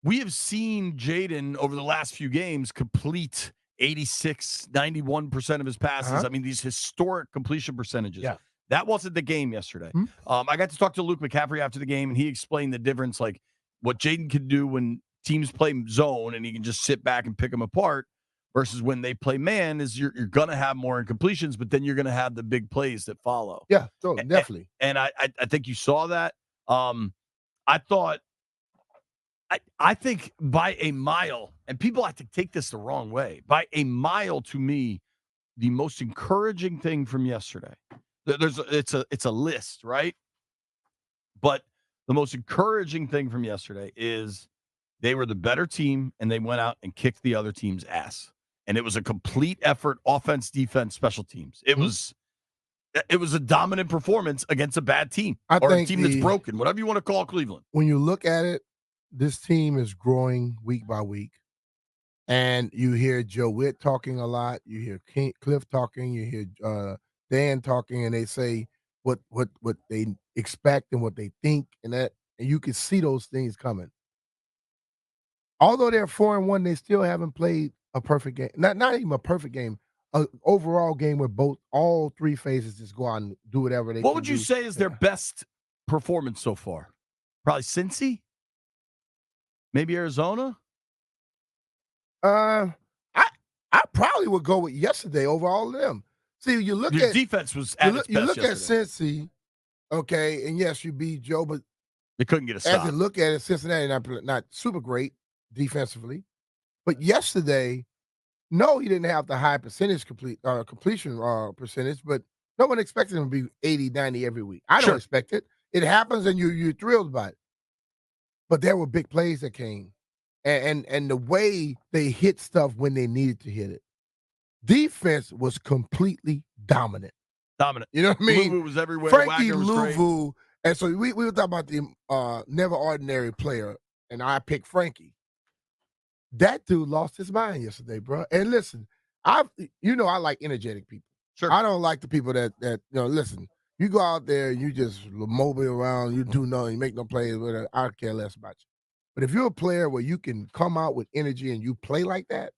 we have seen Jaden over the last few games complete 86, 91% of his passes. Uh-huh. I mean, these historic completion percentages. Yeah. That wasn't the game yesterday. Hmm? I got to talk to Luke McCaffrey after the game, and he explained the difference, like what Jaden can do when teams play zone and he can just sit back and pick them apart versus when they play man is you're going to have more incompletions, but then you're going to have the big plays that follow. Yeah, so definitely. And I think you saw that. I thought I think by a mile, and people have to take this the wrong way, by a mile to me, the most encouraging thing from yesterday. It's a list, right? But the most encouraging thing from yesterday is they were the better team and they went out and kicked the other team's ass. And it was a complete effort, offense, defense, special teams. It was a dominant performance against a bad team or a team that's broken, whatever you want to call Cleveland. When you look at it, this team is growing week by week. And you hear Joe Witt talking a lot. You hear Cliff talking. You hear Dan talking, and they say what they expect and what they think, and you can see those things coming. Although they're 4-1, they still haven't played a perfect game. Not even a perfect game. An overall game where all three phases just go out and do whatever they. What would you say is their best performance so far? Probably Cincy? Maybe Arizona? I probably would go with yesterday over all of them. See, you look at defense was at its best you look yesterday. at Cincy, okay, and yes, you beat Joe, but they couldn't get a stop. As you look at it, Cincinnati not super great defensively, but yesterday, no, he didn't have the high percentage completion percentage, but no one expected him to be 80, 90 every week. I don't expect it. It happens, and you're thrilled by it. But there were big plays that came. And the way they hit stuff when they needed to hit it. Defense was completely dominant. You know what I mean? Louvu was everywhere. Frankie Wagner was Louvu. great. And so we were talking about the never ordinary player, and I picked Frankie. That dude lost his mind yesterday, bro. And listen, I like energetic people. Sure. I don't like the people that listen, you go out there, you just mobile around, you do nothing, you make no plays, whatever. I care less about you. But if you're a player where you can come out with energy and you play like that,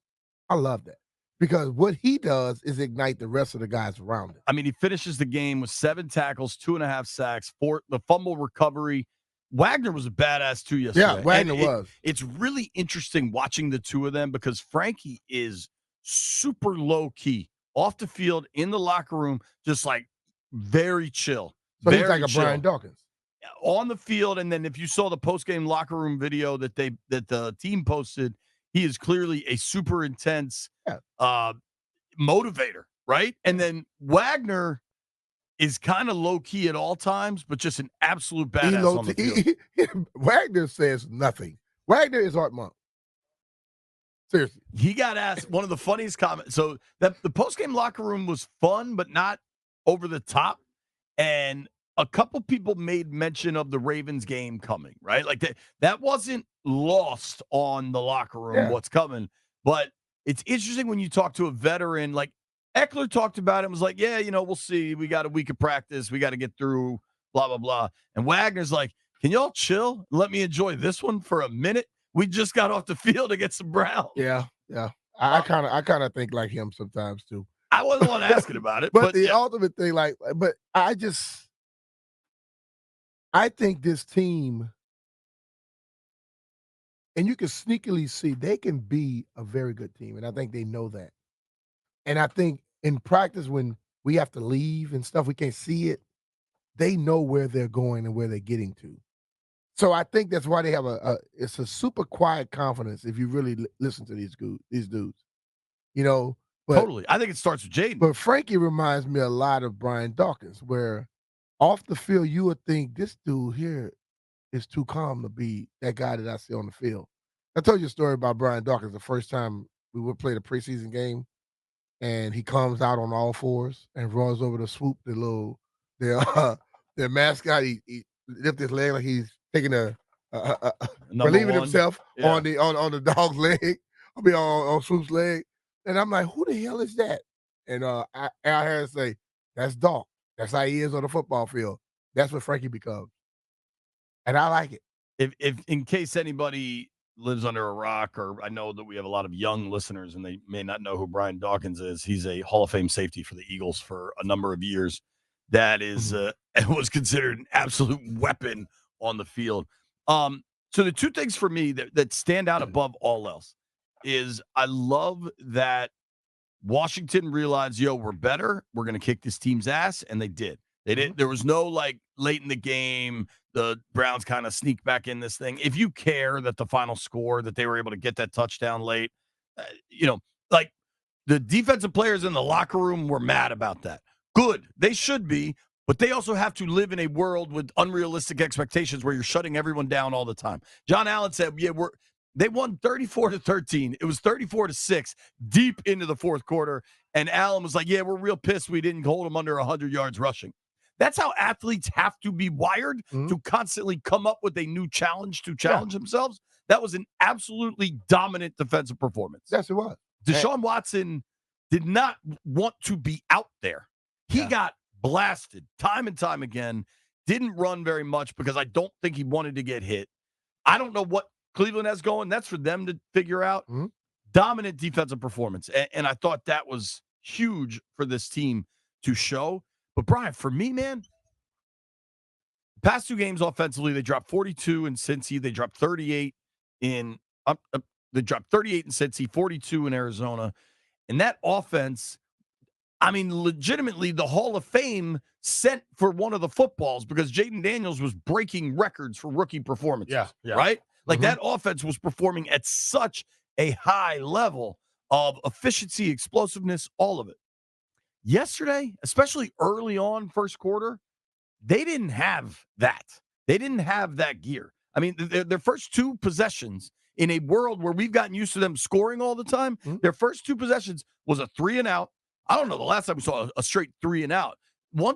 I love that. Because what he does is ignite the rest of the guys around him. I mean, he finishes the game with 7 tackles, 2.5 sacks, 4 the fumble recovery. Wagner was a badass too yesterday. Yeah, Wagner was. It's really interesting watching the two of them because Frankie is super low key off the field in the locker room, just like very chill. So he's like a Brian Dawkins. On the field, and then if you saw the post-game locker room video that the team posted, he is clearly a super intense motivator, right? And then Wagner is kind of low-key at all times, but just an absolute badass on the field. Wagner says nothing. Wagner is Art Monk. Seriously. He got asked one of the funniest comments. So the post-game locker room was fun, but not over the top. And a couple people made mention of the Ravens game coming, right? Like that wasn't lost on the locker room, what's coming. But it's interesting when you talk to a veteran, like Eckler talked about it and was like, yeah, we'll see. We got a week of practice. We got to get through, blah, blah, blah. And Wagner's like, can y'all chill? Let me enjoy this one for a minute. We just got off the field to get some Browns. Yeah. I kind of think like him sometimes too. I wasn't the one asking about it. but the ultimate thing, but I think this team, and you can sneakily see they can be a very good team, and I think they know that. And I think in practice when we have to leave and stuff, we can't see it, they know where they're going and where they're getting to. So I think that's why they have it's a super quiet confidence if you really listen to these dudes. But, totally. I think it starts with Jaden. But Frankie reminds me a lot of Brian Dawkins, where off the field, you would think this dude here is too calm to be that guy that I see on the field. I told you a story about Brian Dawkins the first time we would play the preseason game, and he comes out on all fours and runs over to swoop their mascot. He lifts his leg like he's taking relieving himself on the dog's leg. On Swoop's leg. And I'm like, who the hell is that? And I heard him say, that's Dawk. That's how he is on the football field. That's what Frankie becomes. And I like it. If in case anybody lives under a rock, or I know that we have a lot of young listeners and they may not know who Brian Dawkins is. He's a Hall of Fame safety for the Eagles for a number of years. That is was considered an absolute weapon on the field. So the two things for me that stand out above all else is I love that Washington realized, we're better. We're going to kick this team's ass, and they did. They did. There was no late in the game, the Browns kind of sneak back in this thing. If you care that the final score that they were able to get that touchdown late, like the defensive players in the locker room were mad about that. Good, they should be, but they also have to live in a world with unrealistic expectations where you're shutting everyone down all the time. John Allen said, they won 34-13. It was 34-6 deep into the fourth quarter. And Allen was like, we're real pissed we didn't hold them under 100 yards rushing. That's how athletes have to be wired to constantly come up with a new challenge to challenge themselves. That was an absolutely dominant defensive performance. Yes, it was. Deshaun Watson did not want to be out there. He got blasted time and time again, didn't run very much because I don't think he wanted to get hit. I don't know what Cleveland has going. That's for them to figure out. Dominant defensive performance. And I thought that was huge for this team to show. But, Brian, for me, man, past two games offensively, they dropped 42 in Cincy. They dropped 38 in they dropped 38 in Cincy, 42 in Arizona. And that offense, I mean, legitimately, the Hall of Fame sent for one of the footballs because Jaden Daniels was breaking records for rookie performances, right? Like that offense was performing at such a high level of efficiency, explosiveness, all of it. Yesterday, especially early on first quarter, they didn't have that. They didn't have that gear. I mean, their first two possessions in a world where we've gotten used to them scoring all the time, their first two possessions was a 3-and-out. I don't know the last time we saw a straight 3-and-out.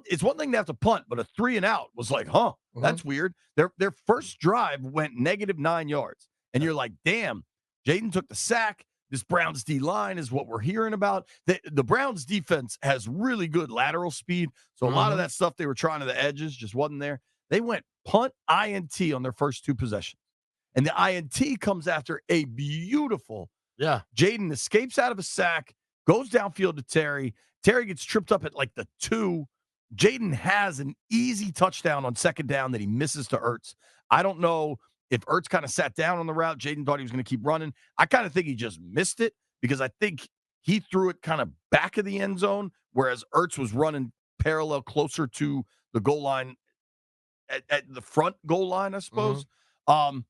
It's one thing to have to punt, but a 3-and-out was like, that's weird. Their first drive went -9 yards. And you're like, damn, Jaden took the sack. This Browns D-line is what we're hearing about. The Browns defense has really good lateral speed. So a lot of that stuff they were trying to the edges just wasn't there. They went punt INT on their first two possessions. And the INT comes after a beautiful. Jaden escapes out of a sack, goes downfield to Terry. Terry gets tripped up at like the 2. Jaden has an easy touchdown on second down that he misses to Ertz. I don't know if Ertz kind of sat down on the route. Jaden thought he was going to keep running. I kind of think he just missed it because I think he threw it kind of back of the end zone, whereas Ertz was running parallel closer to the goal line at the front goal line, I suppose. And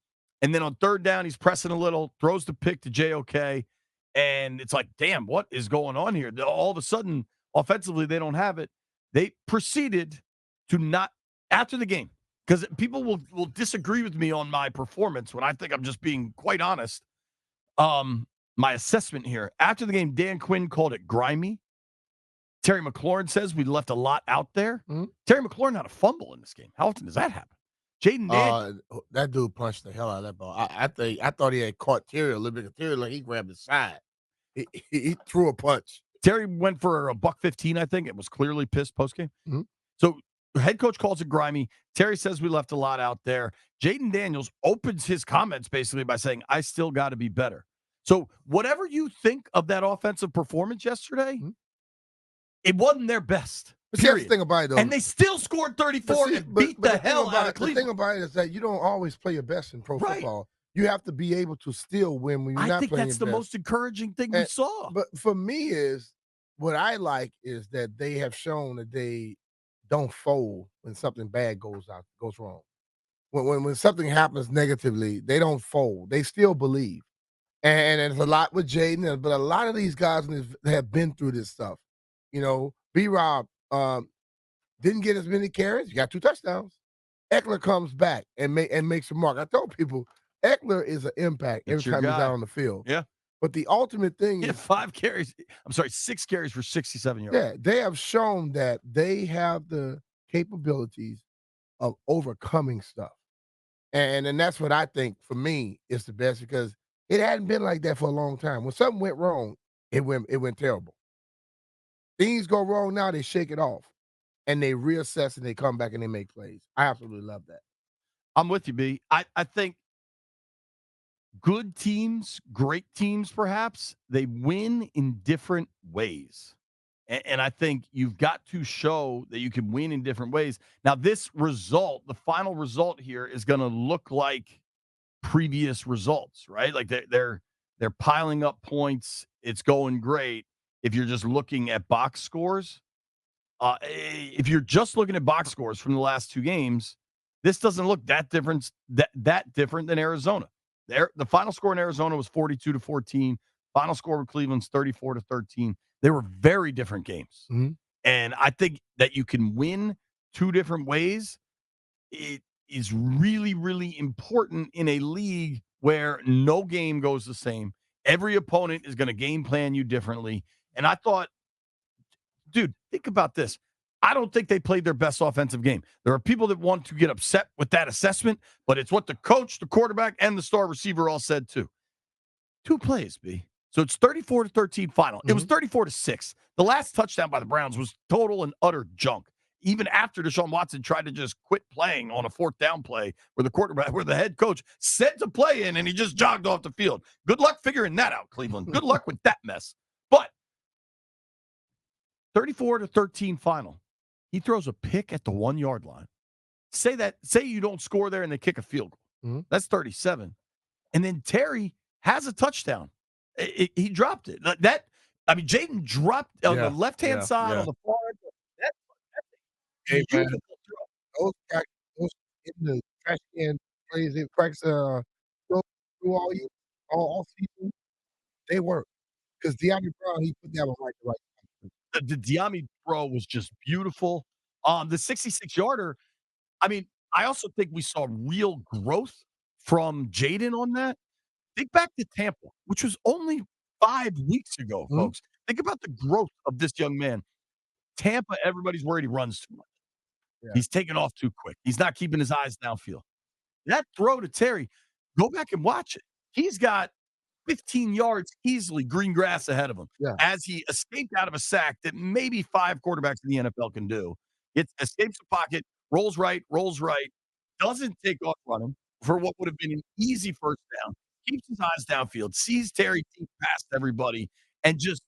then on third down, he's pressing a little, throws the pick to JOK, and it's like, damn, what is going on here? All of a sudden, offensively, they don't have it. They proceeded to not, after the game, because people will disagree with me on my performance when I think I'm just being quite honest. My assessment here, after the game, Dan Quinn called it grimy. Terry McLaurin says we left a lot out there. Terry McLaurin had a fumble in this game. How often does that happen? Jaden Daniels. That dude punched the hell out of that ball. I thought he had caught Terry a little bit. Terry, like he grabbed his side. He threw a punch. Terry went for a $115, I think. It was clearly pissed postgame. So head coach calls it grimy. Terry says we left a lot out there. Jaden Daniels opens his comments basically by saying, I still got to be better. So whatever you think of that offensive performance yesterday, it wasn't their best. But see, that's the thing about it, though. And they still scored 34 and beat the hell out of Cleveland. The thing about it is that you don't always play your best in pro football. You have to be able to still win when you're not playing your best. I think that's the most encouraging thing we saw. But for me what I like is that they have shown that they don't fold when something bad goes wrong. When something happens negatively, they don't fold. They still believe. And it's a lot with Jaden, but a lot of these guys have been through this stuff. You know, B-Rob didn't get as many carries. He got 2 touchdowns. Eckler comes back and makes a mark. I told people, Eckler is an impact every time he's out on the field. Yeah. But the ultimate thing is 6 carries for 67 yards. Yeah, they have shown that they have the capabilities of overcoming stuff. And that's what I think, for me, is the best because it hadn't been like that for a long time. When something went wrong, it went terrible. Things go wrong now, they shake it off. And they reassess and they come back and they make plays. I absolutely love that. I'm with you, B. I think good teams, great teams, perhaps, they win in different ways. And I think you've got to show that you can win in different ways. Now, this result, the final result here is going to look like previous results, right? Like they're piling up points. It's going great. If you're just looking at box scores, if you're just looking at box scores from the last two games, this doesn't look that different than Arizona. The final score in Arizona was 42-14. Final score with Cleveland's 34-13. They were very different games. Mhm. And I think that you can win two different ways. It is really, really important in a league where no game goes the same. Every opponent is going to game plan you differently. And I thought, dude, think about this. I don't think they played their best offensive game. There are people that want to get upset with that assessment, but it's what the coach, the quarterback, and the star receiver all said too. Two plays, B. So it's 34-13 final. It was 34-6. The last touchdown by the Browns was total and utter junk. Even after Deshaun Watson tried to just quit playing on a fourth down play where the head coach set to play in and he just jogged off the field. Good luck figuring that out, Cleveland. Good luck with that mess. But 34-13 final. He throws a pick at the 1 yard line. Say you don't score there and they kick a field goal. Mhm. That's 37. And then Terry has a touchdown. He dropped it. Jaden dropped on the left-hand side on the far end. That's Hey, a man, beautiful throw. those in the trash can plays they practice, throw through all year, all season, they work. Because De'Ami Brown, he put that one right. The Diami throw was just beautiful. The 66-yarder, I mean, I also think we saw real growth from Jaden on that. Think back to Tampa, which was only 5 weeks ago, Mhm. folks. Think about the growth of this young man. Tampa, everybody's worried he runs too much. Yeah. He's taking off too quick. He's not keeping his eyes downfield. That throw to Terry, go back and watch it. He's got 15 yards easily green grass ahead of him Yeah. as he escaped out of a sack that maybe 5 quarterbacks in the NFL can do. It escapes the pocket, rolls right, doesn't take off running for what would have been an easy first down, keeps his eyes downfield, sees Terry deep past everybody, and just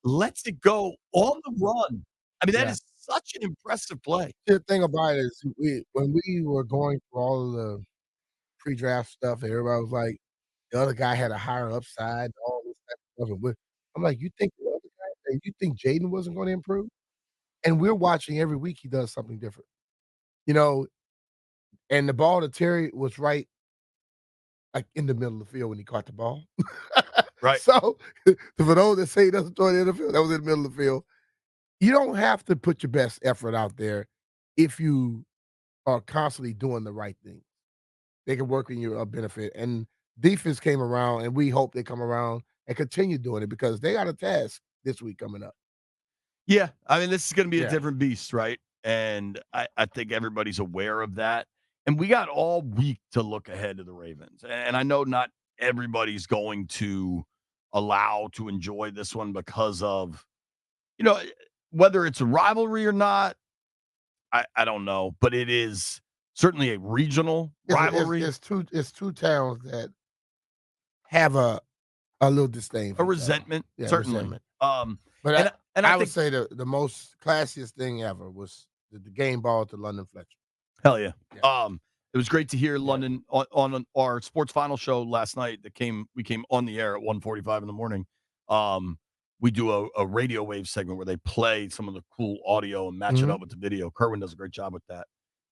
lets it go on the run. I mean, that Yeah. is such an impressive play. The thing about it is when we were going through all of the pre-draft stuff, everybody was like, the other guy had a higher upside and all this type of stuff, and I'm like, "You think the other guy and you think Jaden wasn't gonna improve?" And we're watching every week he does something different, you know, and the ball to Terry was right, like, in the middle of the field when he caught the ball. Right. So, for those that say he doesn't throw it in the field, that was in the middle of the field. You don't have to put your best effort out there if you are constantly doing the right thing. They can work in your, benefit, and defense came around, and we hope they come around and continue doing it because they got a task this week coming up. Yeah, I mean, this is gonna be a Yeah. different beast, right? And I think everybody's aware of that. And we got all week to look ahead to the Ravens. And I know not everybody's going to allow to enjoy this one because of, you know, whether it's a rivalry or not, I don't know, but it is certainly a regional rivalry, It's 2 towns that have a little disdain a for each other. resentment, Yeah, certainly. resentment. But And I I would think say the most classiest thing ever was the game ball to London Fletcher. hell yeah. Yeah, It was great to hear yeah. London on our sports final show last night we came on the air at 1:45 in the morning. We do a radio wave segment where they play some of the cool audio and match it Mhm. up with the video. Kerwin does a great job with that.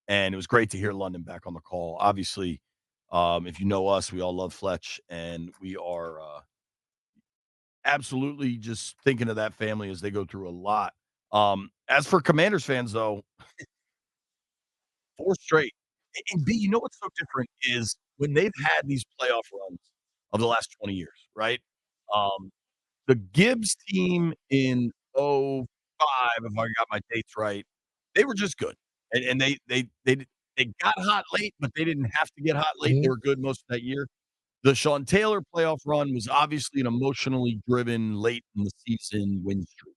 And it was great to hear London back on the call. Obviously, if you know us, we all love Fletch, and we are absolutely just thinking of that family as they go through a lot. As for Commanders fans, though, 4 straight. And B, you know what's so different is when they've had these playoff runs of the last 20 years, right? Um, the Gibbs team in '05, if I got my dates right, they were just good. And they got hot late, but they didn't have to get hot late. They Mhm. were good most of that year. The Sean Taylor playoff run was obviously an emotionally driven late in the season win streak.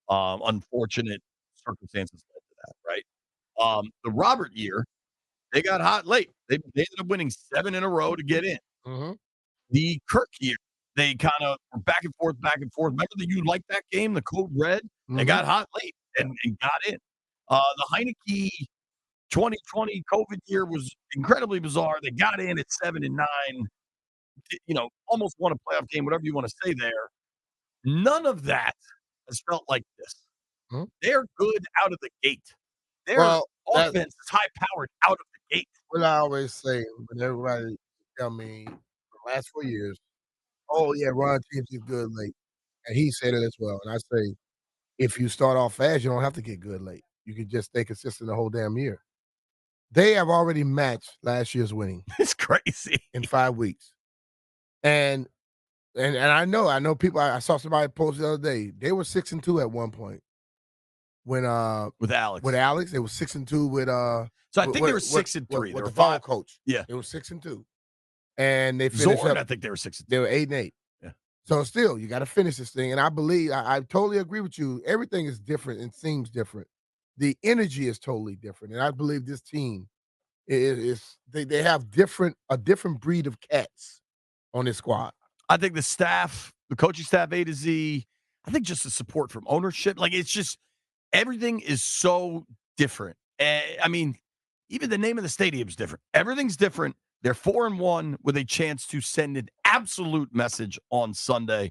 Unfortunate circumstances led to that, right? The Robert year, they got hot late. They ended up winning 7 in a row to get in. Mhm. the Kirk year. They kind of were back and forth, back and forth. Remember that you liked that game, the Code Red? They Mhm. got hot late and got in. The Heineke 2020 COVID year was incredibly bizarre. They got in at 7-9, almost won a playoff game, whatever you want to say there. None of that has felt like this. Mhm. They're good out of the gate. Their Well, that offense is high powered out of the gate. what I always say when everybody tell me the last 4 years, "Oh, yeah, Ron teams get good late." And he said it as well, and I say, "If you start off fast, you don't have to get good late. You can just stay consistent the whole damn year." They have already matched last year's winning It's crazy. in 5 weeks. And I know people I saw somebody post the other day, they were 6-2 at one point when, With with Alex. Alex, they were 6-2 with, So I think they were 6 and 3. They with were the 5. phone coach. Yeah. They were 6-2, and they finished Zorn, up I think they were 6 and they 2. were 8-8. Yeah. So still, you gotta finish this thing, and I believe I totally agree with you. Everything is different and seems different. The energy is totally different, and I believe this team is they have a different breed of cats on this squad. I think the staff, the coaching staff A to Z, I think just the support from ownership, like it's just everything is so different. I mean, even the name of the stadium is different. Everything's different. They're 4-1 with a chance to send an absolute message on Sunday.